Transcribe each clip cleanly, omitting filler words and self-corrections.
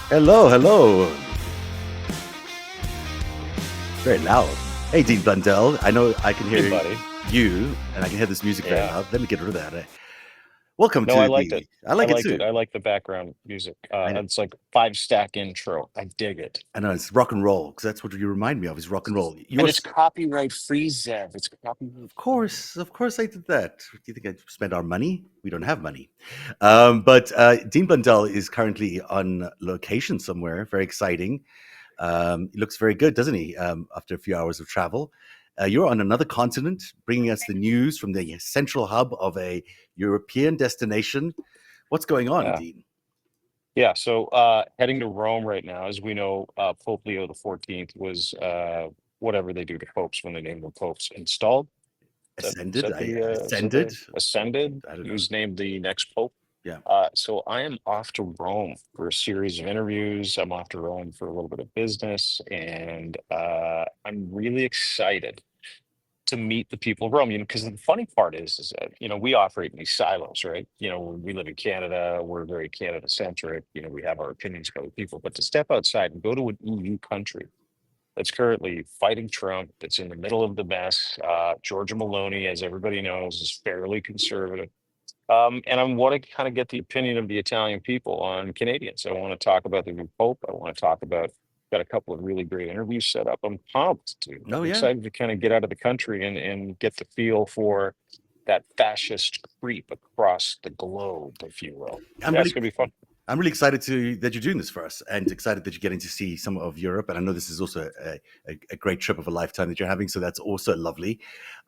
Hello, hello. Very loud. Hey, Dean Blundell. I know I can Hey, hear buddy. you, and I can hear this music very Yeah. loud. Let me get rid of that. Welcome No, I to liked it. the. I I like it liked it. too. I like the background music. I know, It's like Fivestack intro. I dig it. I know it's rock and roll because that's what you remind me of. Is rock and roll. And it's copyright free, Zev. It's copyright free. Of course, I did that. Do you think I spent our money? We don't have money. But Dean Blundell is currently on location somewhere. Very exciting. He looks very good, doesn't he? After a few hours of travel, you're on another continent, bringing us the news from the central hub of a European destination. What's going on, Yeah. Dean? Yeah. So heading to Rome right now. As we know, Pope Leo the 14th was whatever they do to popes when they name them popes, installed. Is Ascended? that I is that ascended? the ascended? I don't He know. was named the next pope. Yeah, So I am off to Rome for a series of interviews. I'm off to Rome for a little bit of business, and I'm really excited to meet the people of Rome. Because the funny part is that we operate in these silos, right? We live in Canada. We're very Canada centric. We have our opinions about people, but to step outside and go to an EU country that's currently fighting Trump, that's in the middle of the mess. Georgia Maloney, as everybody knows, is fairly conservative. And I want to kind of get the opinion of the Italian people on Canadians. I want to talk about the new Pope. I want to talk about, got a couple of really great interviews set up. I'm pumped, dude. oh I'm yeah. excited to kind of get out of the country and get the feel for that fascist creep across the globe, if you will. I'm Yeah, it's really going to be fun. I'm really excited that you're doing this for us, and excited that you're getting to see some of Europe. And I know this is also a great trip of a lifetime that you're having, so that's also lovely,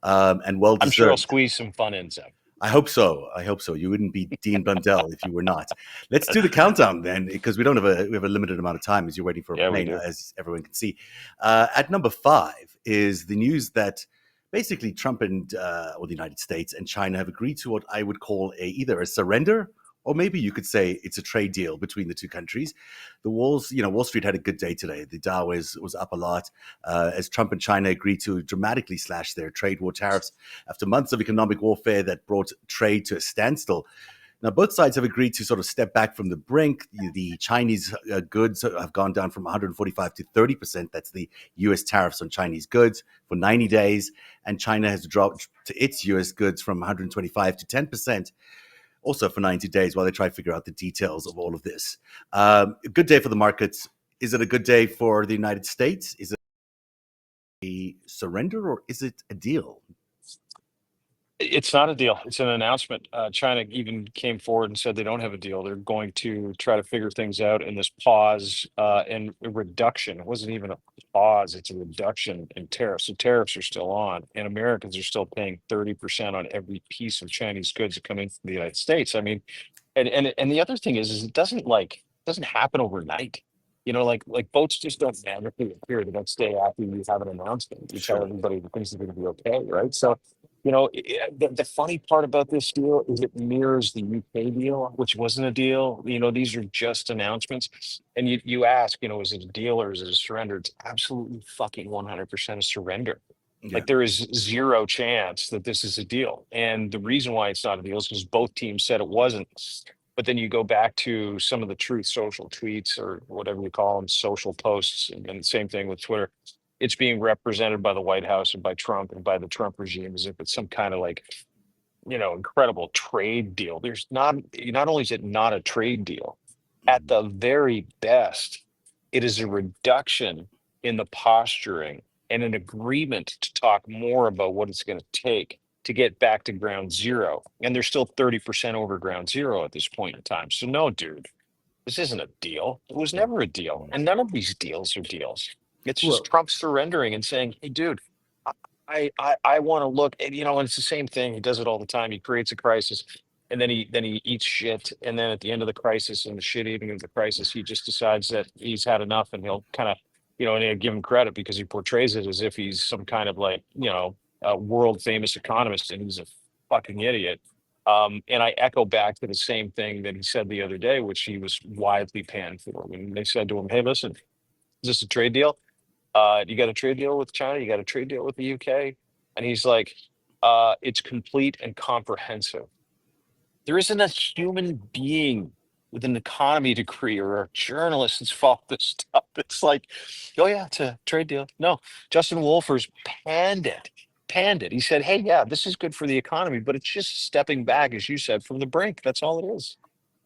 and well I'm sure I'll deserved. squeeze some fun in, Zeb. I hope so. I hope so. You wouldn't be Dean Blundell if you were not. Let's do the countdown then, because we have a limited amount of time as you're waiting for a Yeah, we plane, do. as everyone can see. At number five is the news that basically Trump and or the United States and China have agreed to what I would call either a surrender, or maybe you could say it's a trade deal between the two countries. Wall Street had a good day today. The Dow was up a lot as Trump and China agreed to dramatically slash their trade war tariffs after months of economic warfare that brought trade to a standstill. Now, both sides have agreed to sort of step back from the brink. The Chinese goods have gone down from 145 to 30%. That's the US tariffs on Chinese goods for 90 days. And China has dropped to its US goods from 125 to 10%, also for 90 days, while they try to figure out the details of all of this. A good day for the markets. Is it a good day for the United States? Is it a surrender or is it a deal? It's not a deal. It's an announcement. China even came forward and said they don't have a deal. They're going to try to figure things out in this pause and a reduction. It wasn't even a pause, it's a reduction in tariffs. So tariffs are still on, and Americans are still paying 30% on every piece of Chinese goods that come into the United States. I mean, and the other thing is it doesn't happen overnight. Like boats just don't magically appear the next day after you have an announcement. You tell Sure. everybody that things are going to be okay, right? So the funny part about this deal is it mirrors the UK deal, which wasn't a deal. These are just announcements. And you ask, is it a deal or is it a surrender? It's absolutely fucking 100% a surrender. Yeah. Like there is zero chance that this is a deal. And the reason why it's not a deal is because both teams said it wasn't. But then you go back to some of the Truth Social tweets or whatever you call them, social posts, and same thing with Twitter. It's being represented by the White House and by Trump and by the Trump regime as if it's some kind of like, incredible trade deal. Not only is it not a trade deal, at Mhm. the very best, it is a reduction in the posturing and an agreement to talk more about what it's going to take to get back to ground zero. And they're still 30% over ground zero at this point in time. So, no, dude, this isn't a deal. It was Yeah. never a deal. Mm. And none of these deals are deals. It's just Well, Trump surrendering and saying, hey, dude, I want to look and and it's the same thing. He does it all the time. He creates a crisis and then he eats shit. And then at the end of the crisis and the shit eating of the crisis, he just decides that he's had enough and he'll kind of, and he'll give him credit because he portrays it as if he's some kind of like, a world famous economist and he's a fucking idiot. And I echo back to the same thing that he said the other day, which he was widely panned for. When they said to him, hey, listen, is this a trade deal? You got a trade deal with China, you got a trade deal with the UK. And he's like, it's complete and comprehensive. There isn't a human being with an economy degree or a journalist that's followed this stuff. It's like, oh yeah, it's a trade deal. No, Justin Wolfers panned it. Panned it. He said, "Hey, yeah, this is good for the economy, but it's just stepping back, as you said, from the brink. That's all it is."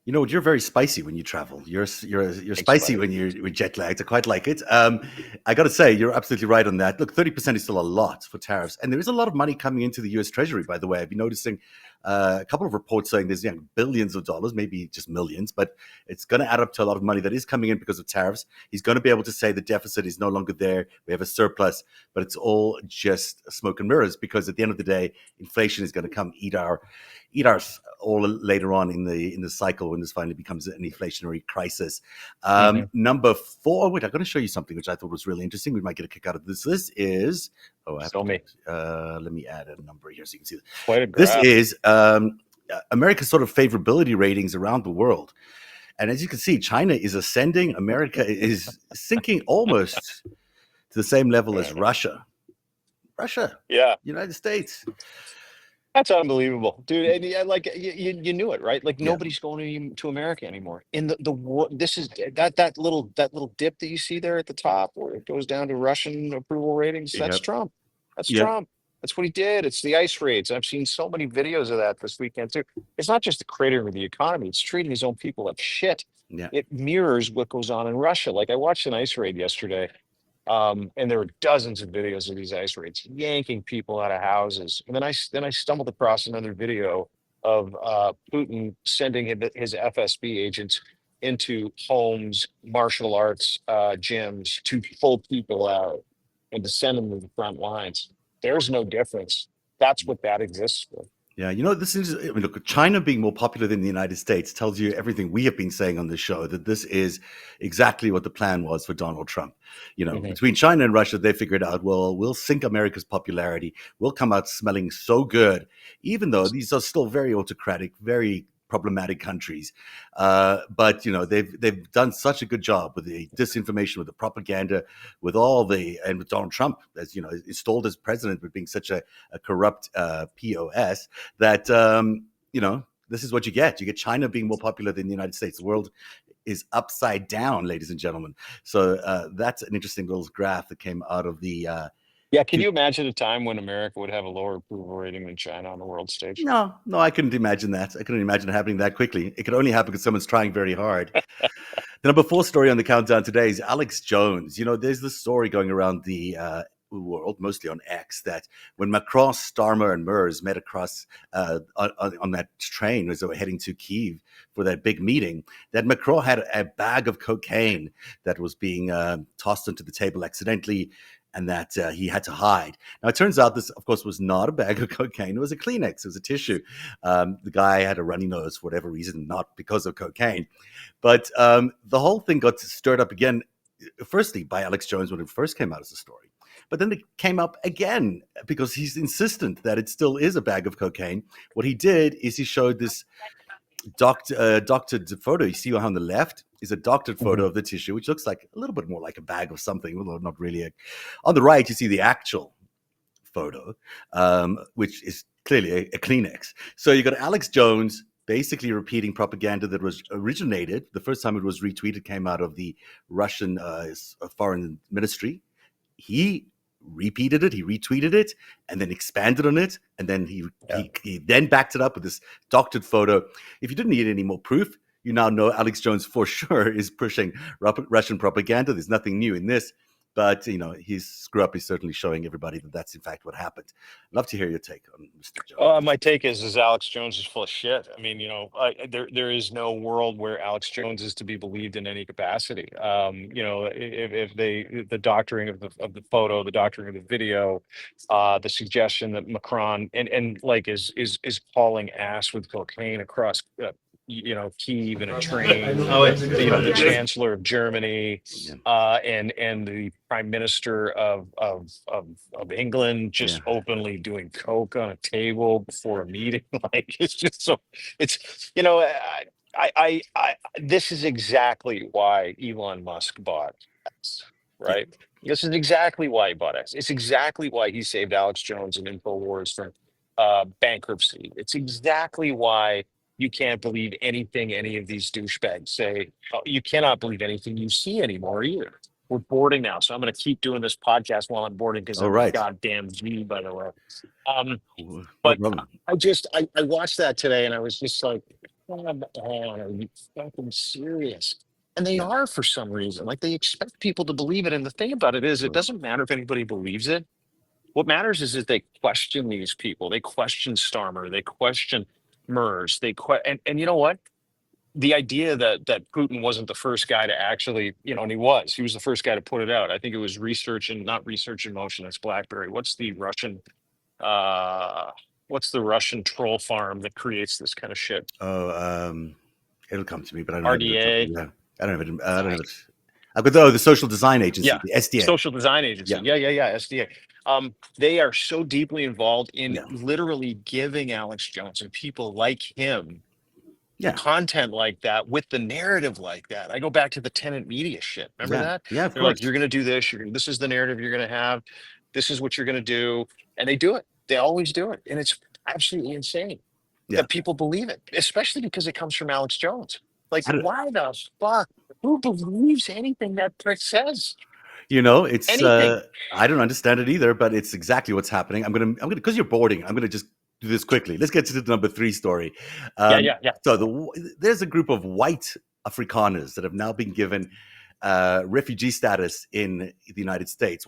You know, you're very spicy when you travel. You're Thanks, spicy buddy. when you're jet lagged. I quite like it. I got to say, you're absolutely right on that. Look, 30% is still a lot for tariffs, and there is a lot of money coming into the U.S. Treasury. By the way, I've been noticing a couple of reports saying there's billions of dollars, maybe just millions, but it's going to add up to a lot of money that is coming in because of tariffs. He's going to be able to say the deficit is no longer there. We have a surplus, but it's all just smoke and mirrors because at the end of the day, inflation is going to come eat our all later on in the cycle when this finally becomes an inflationary crisis. Hmm. Number four, wait, I'm going to show you something which I thought was really interesting. We might get a kick out of this. This is, oh, I have to Show do me. it. Let me add a number here so you can see. Quite a This graph. is America's sort of favorability ratings around the world. And as you can see, China is ascending. America is sinking almost to the same level as Uh, Russia. Russia, Yeah. United States. That's unbelievable, dude. And yeah, like you knew it, right? Like Yeah. nobody's going to America anymore. In this is that little dip that you see there at the top where it goes down to Russian approval ratings. That's Yep. Trump. That's Yep. Trump. That's what he did. It's the ice raids. I've seen so many videos of that this weekend too. It's not just the cratering of the economy, it's treating his own people like shit. Yeah. It mirrors what goes on in Russia. Like I watched an ice raid yesterday, and there were dozens of videos of these ice raids yanking people out of houses. And then I stumbled across another video of Putin sending his FSB agents into homes, martial arts gyms to pull people out and to send them to the front lines. There's no difference. That's what that exists for. Yeah, you know, this is, I mean, look, China being more popular than the United States tells you everything we have been saying on this show that this is exactly what the plan was for Donald Trump. You know, Mhm. between China and Russia, they figured out, well, we'll sink America's popularity. We'll come out smelling so good, even though these are still very autocratic, very problematic countries. But you know, they've done such a good job with the disinformation, with the propaganda, with all the and with Donald Trump, as you know, installed as president, but being such a corrupt POS that you know this is what you get. You get China being more popular than the United States. The world is upside down, ladies and gentlemen. So that's an interesting little graph that came out of the. Yeah, can you imagine a time when America would have a lower approval rating than China on the world stage? No, no, I couldn't imagine that. I couldn't imagine it happening that quickly. It could only happen because someone's trying very hard. The number four story on the countdown today is Alex Jones. You know, there's this story going around the world, mostly on X, that when Macron, Starmer, and Mers met across on that train as they were heading to Kiev for that big meeting, that Macron had a bag of cocaine that was being tossed onto the table accidentally and that he had to hide. Now, it turns out this, of course, was not a bag of cocaine. It was a Kleenex. It was a tissue. The guy had a runny nose for whatever reason, not because of cocaine. But the whole thing got stirred up again, firstly by Alex Jones when it first came out as a story. But then it came up again because he's insistent that it still is a bag of cocaine. What he did is he showed this doctored photo. You see on the left is a doctored photo Mhm. of the tissue, which looks like a little bit more like a bag of something, although not really. On the right, you see the actual photo, which is clearly a Kleenex. So you got Alex Jones basically repeating propaganda that was originated. The first time it was retweeted came out of the Russian foreign ministry. He repeated it, he retweeted it, and then expanded on it, and then Yeah. he then backed it up with this doctored photo. If you didn't need any more proof, you now know Alex Jones for sure is pushing Russian propaganda. There's nothing new in this, but you know his screw up is certainly showing everybody that that's in fact what happened. Love to hear your take on Mr. My Jones. take is Alex Jones is full of shit. I mean, there is no world where Alex Jones is to be believed in any capacity. If the doctoring of the photo, the doctoring of the video, the suggestion that Macron and like is hauling ass with cocaine across Kiev in a train. The Chancellor of Germany Yeah, and the Prime Minister of England yeah, just openly doing coke on a table before a meeting. Like it's just so it's this is exactly why Elon Musk bought X, yeah, right? This is exactly why he bought X. It's exactly why he saved Alex Jones and InfoWars from bankruptcy. It's exactly why you can't believe anything any of these douchebags say. You cannot believe anything you see anymore either. We're boarding now, so I'm going to keep doing this podcast while I'm boarding because All of the right. goddamn G, by the way. Um, No but problem. I watched that today and I was just like, come on, are you fucking serious? And they Yeah. are for some reason. Like they expect people to believe it. And the thing about it is, it Sure. doesn't matter if anybody believes it. What matters is that they question these people. They question Starmer. They question MERS. And you know what? The idea that Putin wasn't the first guy to actually, and he was. He was the first guy to put it out. I think it was not research in motion. That's BlackBerry. Uh what's the Russian troll farm that creates this kind of shit? Oh, it'll come to me, but I don't have it on top of RDA. me. Yeah. I don't have it. I don't have it. I've got the Social Design Agency, Yeah, the SDA. social design agency. Yeah. Yeah, SDA. They are so deeply involved in Yeah. literally giving Alex Jones and people like him Yeah. content like that with the narrative like that. I go back to the tenant media shit. Remember Yeah. that? Yeah. Of They're like, course. you're gonna do this, this is the narrative you're gonna have, this is what you're gonna do. And they do it. They always do it. And it's absolutely insane Yeah. that people believe it, especially because it comes from Alex Jones. Like, I don't, why the fuck? Who believes anything that prick says? it's Anything. I don't understand it either, but it's exactly what's happening. I'm gonna because you're boarding. I'm gonna just do this quickly. Let's get to the number 3 story. Yeah, Um, yeah. so there's a group of white Afrikaners that have now been given refugee status in the United States.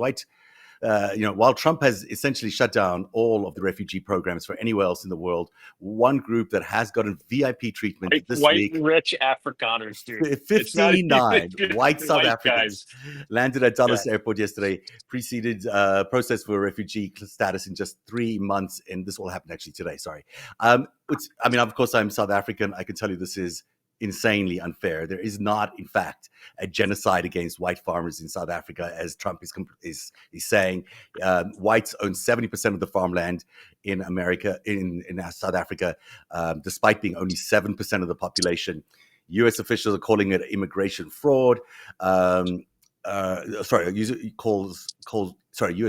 While Trump has essentially shut down all of the refugee programs for anywhere else in the world, one group that has gotten VIP treatment this White week, rich Afrikaners, dude. It's not even 59 just white South white Africans guys. landed at Yeah. Dulles Airport yesterday, preceded process for refugee status in just 3 months. And this all happened actually today, sorry. Of course, I'm South African. I can tell you this is insanely unfair. There is not, in fact, a genocide against white farmers in South Africa, as Trump is saying. Whites own 70% of the farmland in America, in South Africa, despite being only 7% of the population. U.S. officials are calling it immigration fraud. U.S.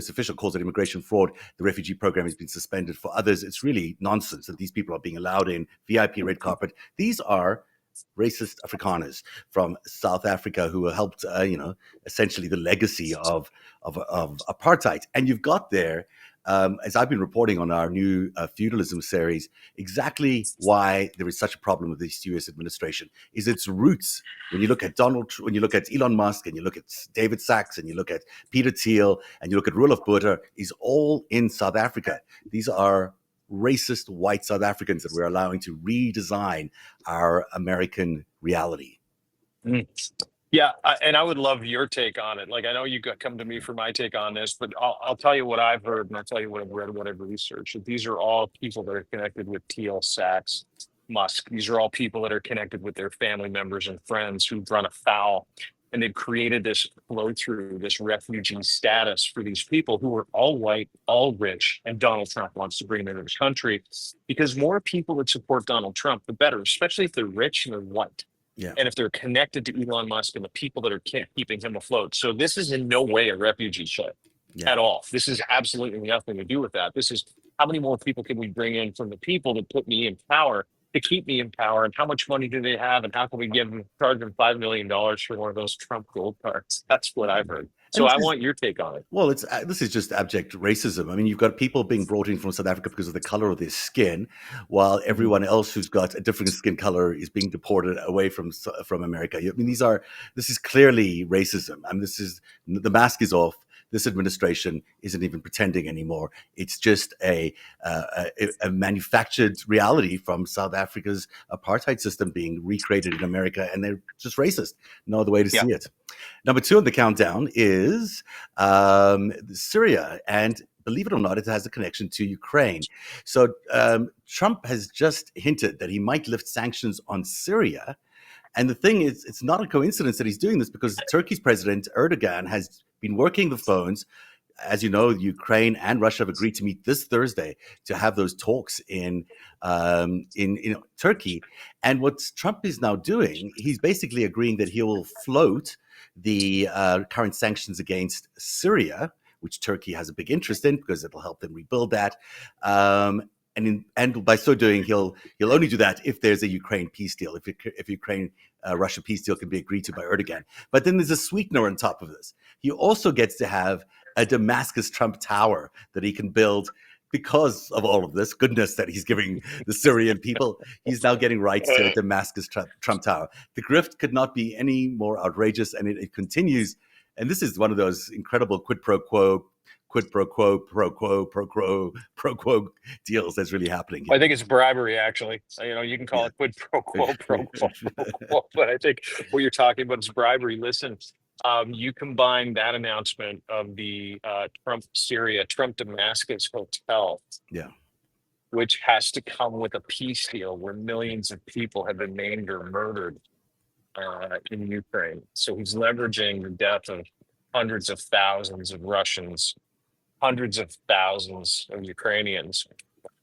official calls it immigration fraud. The refugee program has been suspended. For others, it's really nonsense that these people are being allowed in VIP red carpet. These are racist Afrikaners from South Africa who helped, essentially the legacy of apartheid. And you've got there, as I've been reporting on our new feudalism series, exactly why there is such a problem with this U.S. administration is its roots. When you look at when you look at Elon Musk, and you look at David Sachs, and you look at Peter Thiel, and you look at Roelof Botha, is all in South Africa. These are racist white South Africans that we're allowing to redesign our American reality. Mm. Yeah, and I would love your take on it. Like, I know you come to me for my take on this, but I'll tell you what I've heard, and I'll tell you what I've read, what I've researched. These are all people that are connected with Thiel, Sachs, Musk. These are all people that are connected with their family members and friends who've run afoul, and they've created this flow through, this refugee status for these people who are all white, all rich, and Donald Trump wants to bring them into the country because more people that support Donald Trump, the better, especially if they're rich and they're white. Yeah. And if they're connected to Elon Musk and the people that are keeping him afloat. So this is in no way a refugee ship at all. This is absolutely nothing to do with that. This is how many more people can we bring in from the people that put me in power to keep me in power, and how much money do they have, and how can we charge them $5 million for one of those Trump gold cards? That's what I've heard. So I want your take on it. Well, this is just abject racism. I mean, you've got people being brought in from South Africa because of the color of their skin, while everyone else who's got a different skin color is being deported away from America. I mean, this is clearly racism. I mean, the mask is off. This administration isn't even pretending anymore. It's just a manufactured reality from South Africa's apartheid system being recreated in America, and they're just racist. No other way to see it. Number 2 on the countdown is Syria, and believe it or not, it has a connection to Ukraine. So Trump has just hinted that he might lift sanctions on Syria. And the thing is, it's not a coincidence that he's doing this because Turkey's president, Erdogan, has been working the phones. As you know, Ukraine and Russia have agreed to meet this Thursday to have those talks in Turkey. And what Trump is now doing, he's basically agreeing that he will float the current sanctions against Syria, which Turkey has a big interest in because it'll help them rebuild that. and by so doing, he'll only do that if there's a Ukraine peace deal, if Ukraine Russia peace deal can be agreed to by Erdogan. But then there's a sweetener on top of this. He also gets to have a Damascus Trump Tower that he can build because of all of this goodness that he's giving the Syrian people. He's now getting rights to a Damascus Trump Tower. The grift could not be any more outrageous, and it continues. And this is one of those incredible quid pro quo pro quo deals that's really happening here. I think it's bribery, actually. You can call it quid pro quo, pro quo, but I think what you're talking about is bribery. Listen, you combine that announcement of the Trump Damascus hotel, which has to come with a peace deal where millions of people have been maimed or murdered in Ukraine. So he's leveraging the death of hundreds of thousands of Russians, hundreds of thousands of Ukrainians,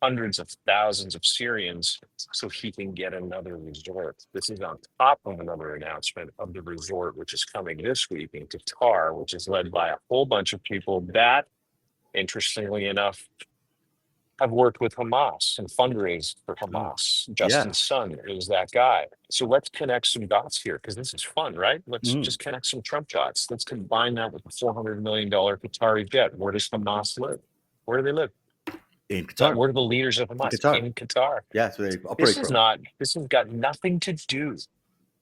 hundreds of thousands of Syrians, so he can get another resort. This is on top of another announcement of the resort, which is coming this week in Qatar, which is led by a whole bunch of people that, interestingly enough, have worked with Hamas and fundraised for Hamas. Justin's son is that guy. So let's connect some dots here, because this is fun, right? Let's just connect some Trump dots. Let's combine that with the $400 million Qatari jet. Where does Hamas live? Where do they live? In Qatar. Where are the leaders of Hamas? In Qatar. Yeah, so they operate. This has got nothing to do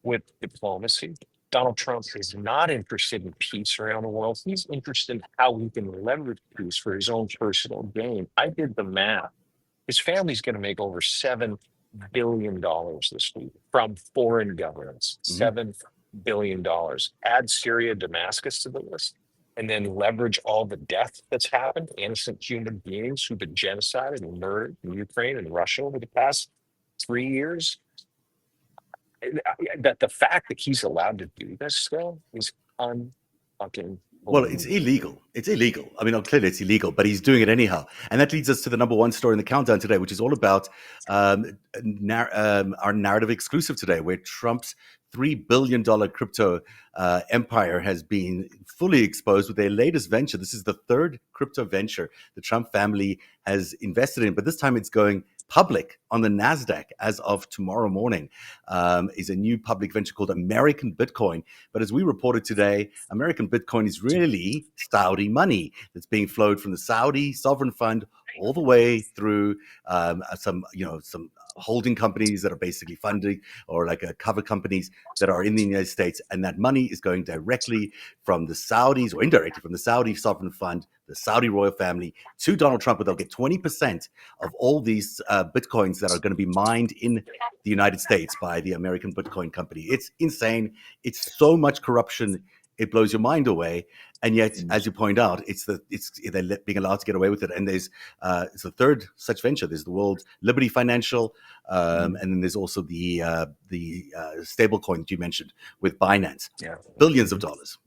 with diplomacy. Donald Trump is not interested in peace around the world. He's interested in how he can leverage peace for his own personal gain. I did the math. His family's going to make over $7 billion this week from foreign governments. $7 billion. Add Syria, Damascus to the list, and then leverage all the death that's happened, innocent human beings who've been genocided and murdered in Ukraine and Russia over the past 3 years. That the fact that he's allowed to do this still is unfucking. Well, it's illegal. It's illegal. I mean, clearly it's illegal, but he's doing it anyhow. And that leads us to the number one story in the countdown today, which is all about our narrative exclusive today, where Trump's $3 billion crypto empire has been fully exposed with their latest venture. This is the third crypto venture the Trump family has invested in, but this time it's going public on the NASDAQ as of tomorrow morning. Is a new public venture called American Bitcoin. But as we reported today, American Bitcoin is really Saudi money that's being flowed from the Saudi sovereign fund all the way through some holding companies that are basically funding, or like cover companies that are in the United States. And that money is going directly from the Saudis, or indirectly from the Saudi sovereign fund, the Saudi royal family, to Donald Trump, but they'll get 20% of all these Bitcoins that are going to be mined in the United States by the American Bitcoin company. It's insane. It's so much corruption. It blows your mind away. And yet, as you point out, they're being allowed to get away with it. And it's the third such venture. There's the World Liberty Financial, and then there's also the stable coin that you mentioned with Binance. Billions of dollars.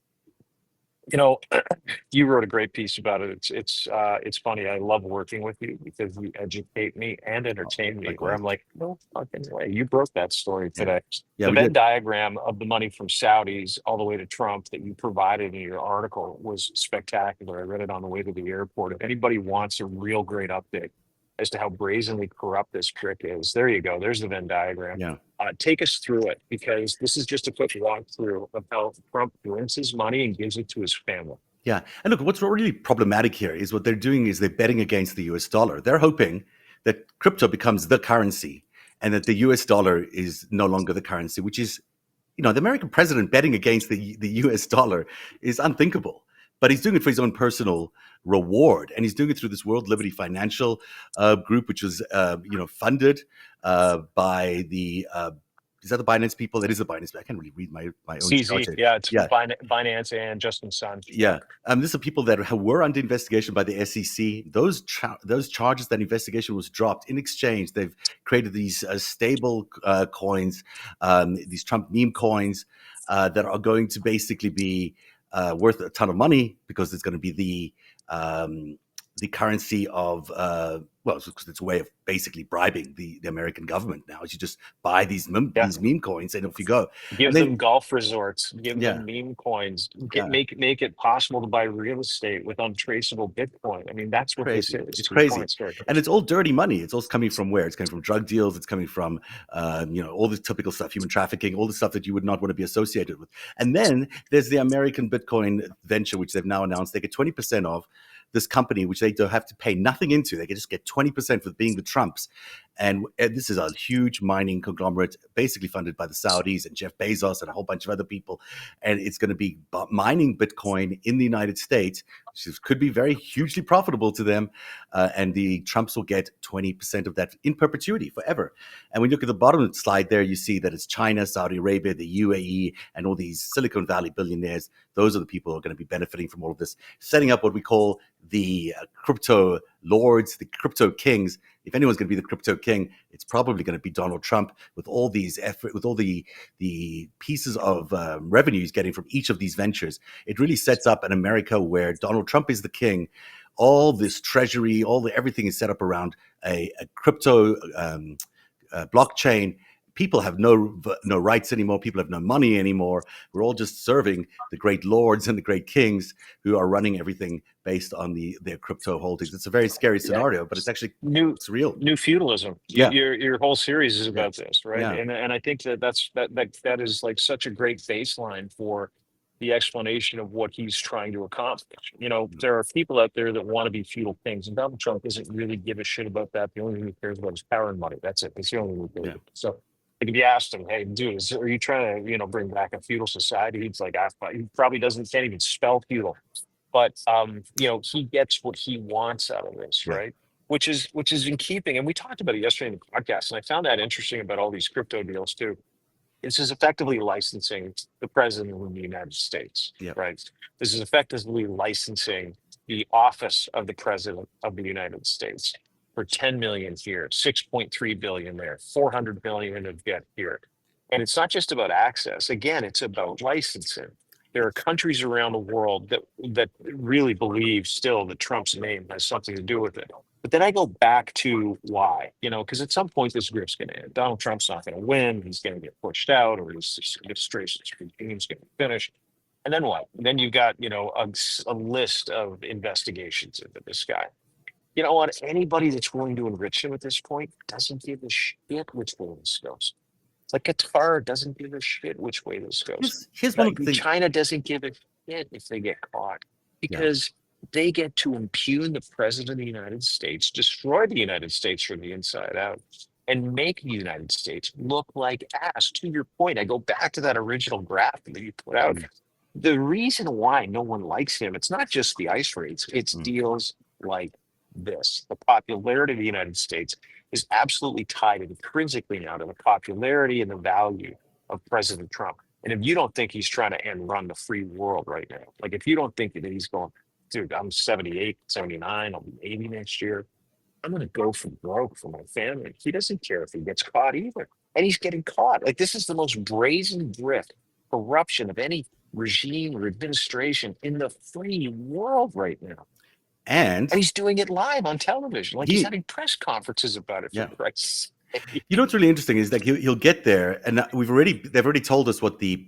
You wrote a great piece about it. It's funny. I love working with you because you educate me and entertain me. Where I'm like, no fucking way. You broke that story today. The Venn diagram of the money from Saudis all the way to Trump that you provided in your article was spectacular. I read it on the way to the airport. If anybody wants a real great update as to how brazenly corrupt this trick is, there you go. There's the Venn diagram. Yeah. Take us through it, because this is just a quick walkthrough of how Trump wins his money and gives it to his family. Yeah. And look, what's really problematic here is what they're doing is they're betting against the US dollar. They're hoping that crypto becomes the currency and that the US dollar is no longer the currency, which is, the American president betting against the US dollar is unthinkable. But he's doing it for his own personal reward, and he's doing it through this World Liberty Financial group, which was, funded by the. Is that the Binance people? It is the Binance. I can't really read my own. CZ, it's Binance and Justin's son. Yeah, these are people that were under investigation by the SEC. Those charges, that investigation was dropped. In exchange, they've created these stable coins, these Trump meme coins that are going to basically be worth a ton of money, because it's going to be the currency of well, it's a way of basically bribing the American government now. Is you just buy Yeah. these meme coins and off you go, and Give then them golf resorts, give yeah, them meme coins, yeah, make it possible to buy real estate with untraceable Bitcoin. I mean, that's what this crazy. is, It's to your crazy, point, Stuart. and it's all dirty money. It's also coming from where? It's coming from drug deals. It's coming from all this typical stuff, human trafficking, all the stuff that you would not want to be associated with. And then there's the American Bitcoin venture, which they've now announced they get 20% off this company, which they don't have to pay nothing into. They can just get 20% for being the Trumps. And this is a huge mining conglomerate, basically funded by the Saudis and Jeff Bezos and a whole bunch of other people. And it's going to be mining Bitcoin in the United States, which could be very hugely profitable to them. And the Trumps will get 20% of that in perpetuity forever. And when you look at the bottom of the slide there, you see that it's China, Saudi Arabia, the UAE, and all these Silicon Valley billionaires. Those are the people who are going to be benefiting from all of this, setting up what we call the crypto lords, the crypto kings. If anyone's going to be the crypto king, it's probably going to be Donald Trump, with all these effort, with all the pieces of revenue he's getting from each of these ventures. It really sets up an America where Donald Trump is the king. All this treasury, everything is set up around a crypto blockchain. People have no rights anymore. People have no money anymore. We're all just serving the great lords and the great kings who are running everything based on their crypto holdings. It's a very scary Yeah. scenario, but New it's real. new feudalism. Yeah, Your whole series is yeah, about this, right? yeah, And I think that is like such a great baseline for the explanation of what he's trying to accomplish. There are people out there that want to be feudal kings, and Donald Trump doesn't really give a shit about that. The only thing he cares about is power and money. That's it. That's the only thing he cares yeah. about. So, like, if you asked him, "Hey, dude, are you trying to, bring back a feudal society?" He's like, he probably can't even spell feudal, but he gets what he wants out of this, Right. right? Which is in keeping. And we talked about it yesterday in the podcast, and I found that interesting about all these crypto deals too. This is effectively licensing the president of the United States, Yeah. right? This is effectively licensing the office of the president of the United States for 10 million here, 6.3 billion there, 400 billion of debt here. And it's not just about access. Again, it's about licensing. There are countries around the world that really believe still that Trump's name has something to do with it. But then I go back to why, because at some point this grip's going to end. Donald Trump's not going to win. He's going to get pushed out, or his administration's regime's going to finish. And then what? Then you've got, a list of investigations into this guy. You know what? Anybody that's willing to enrich him at this point doesn't give a shit which way this goes. Like Qatar doesn't give a shit which way this goes. Here's one of Like the things. China doesn't give a shit if they get caught, Yeah. because they get to impugn the president of the United States, destroy the United States from the inside out, and make the United States look like ass. To your point, I go back to that original graph that you put out. The reason why no one likes him, it's not just the ICE raids, it's deals like this. The popularity of the United States is absolutely tied intrinsically now to the popularity and the value of President Trump. And if you don't think he's trying to end run the free world right now, like if you don't think that he's going, dude, I'm 78, 79, I'll be 80 next year, I'm going to go for broke for my family. He doesn't care if he gets caught either. And he's getting caught. Like, this is the most brazen grift, corruption of any regime or administration in the free world right now. And And he's doing it live on television. Like, he's he, having press conferences about it, for yeah. Christ's sake. You know what's really interesting is that he'll get there, and they've already told us what the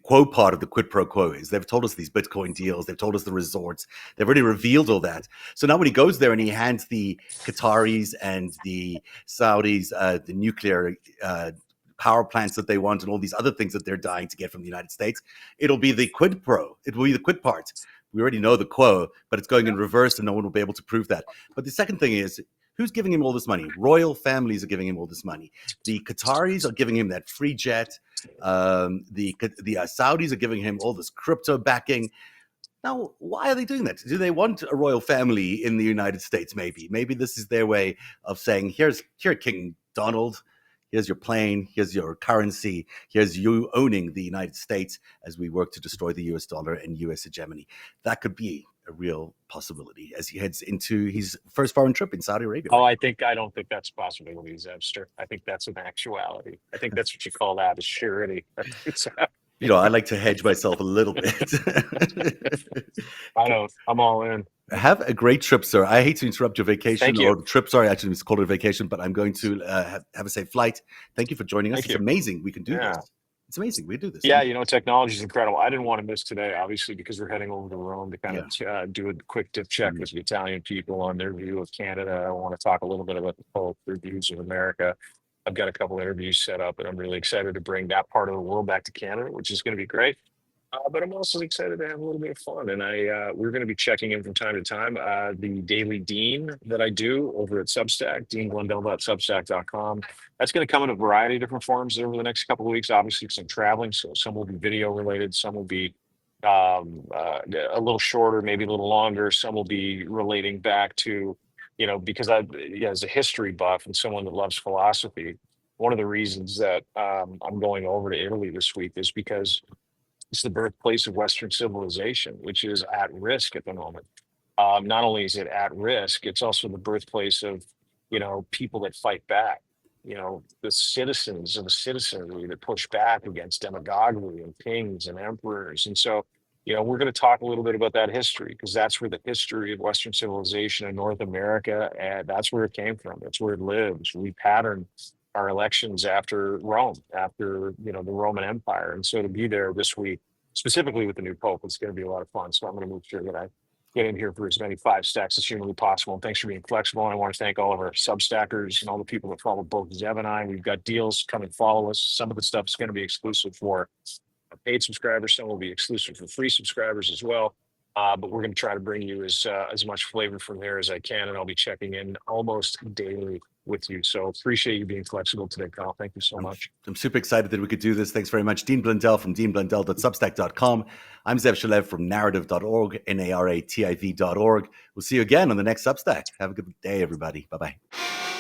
quo part of the quid pro quo is. They've told us these Bitcoin deals, they've told us the resorts, they've already revealed all that. So now when he goes there and he hands the Qataris and the Saudis the nuclear power plants that they want and all these other things that they're dying to get from the United States, it'll be the quid pro. It will be the quid part. We already know the quo, but it's going in reverse, and no one will be able to prove that. But the second thing is, who's giving him all this money? Royal families are giving him all this money. The Qataris are giving him that free jet. The Saudis are giving him all this crypto backing. Now, why are they doing that? Do they want a royal family in the United States? Maybe this is their way of saying, here, King Donald. Here's your plane. Here's your currency. Here's you owning the United States as we work to destroy the US dollar and US hegemony. That could be a real possibility as he heads into his first foreign trip in Saudi Arabia. Oh, I don't think that's a possibility, Zebster. I think that's an actuality. I think that's what you call that, is surety. I like to hedge myself a little bit. I don't. I'm all in. Have a great trip, sir. I hate to interrupt your vacation Thank or you. the trip. Sorry, actually, it's called a vacation, but I'm going to have a safe flight. Thank you for joining us. Thank It's you. amazing we can do Yeah. this. It's amazing we do this. Yeah, And technology is incredible. I didn't want to miss today, obviously, because we're heading over to Rome to kind yeah, of do a quick tip check mm, with the Italian people on their view of Canada. I want to talk a little bit about the Pope, their views of America. I've got a couple interviews set up, and I'm really excited to bring that part of the world back to Canada, which is going to be great. But I'm also excited to have a little bit of fun. And we're going to be checking in from time to time. The daily Dean that I do over at Substack, deanglendale.substack.com. That's going to come in a variety of different forms over the next couple of weeks. Obviously, some traveling. So some will be video related, some will be a little shorter, maybe a little longer. Some will be relating back to, because as a history buff and someone that loves philosophy, one of the reasons that I'm going over to Italy this week is because it's the birthplace of Western civilization, which is at risk at the moment. Not only is it at risk, it's also the birthplace of, people that fight back. The citizens of the citizenry that push back against demagoguery and kings and emperors. And so, we're going to talk a little bit about that history because that's where the history of Western civilization in North America, and that's where it came from. That's where it lives. We pattern our elections after Rome, after the Roman Empire, and so to be there this week, specifically with the new Pope, it's going to be a lot of fun. So I'm going to make sure that I get in here for as many five stacks as humanly possible. And thanks for being flexible. And I want to thank all of our Substackers and all the people that follow both Zev and I. We've got deals. Come and follow us. Some of the stuff is going to be exclusive for paid subscribers. Some will be exclusive for free subscribers as well. But we're going to try to bring you as much flavor from there as I can, and I'll be checking in almost daily with you. So appreciate you being flexible today, Kyle. Thank you so much. I'm super excited that we could do this. Thanks very much. Dean Blundell from deanblundell.substack.com. I'm Zev Shalev from narrative.org, NARATIV.org. We'll see you again on the next Substack. Have a good day, everybody. Bye-bye.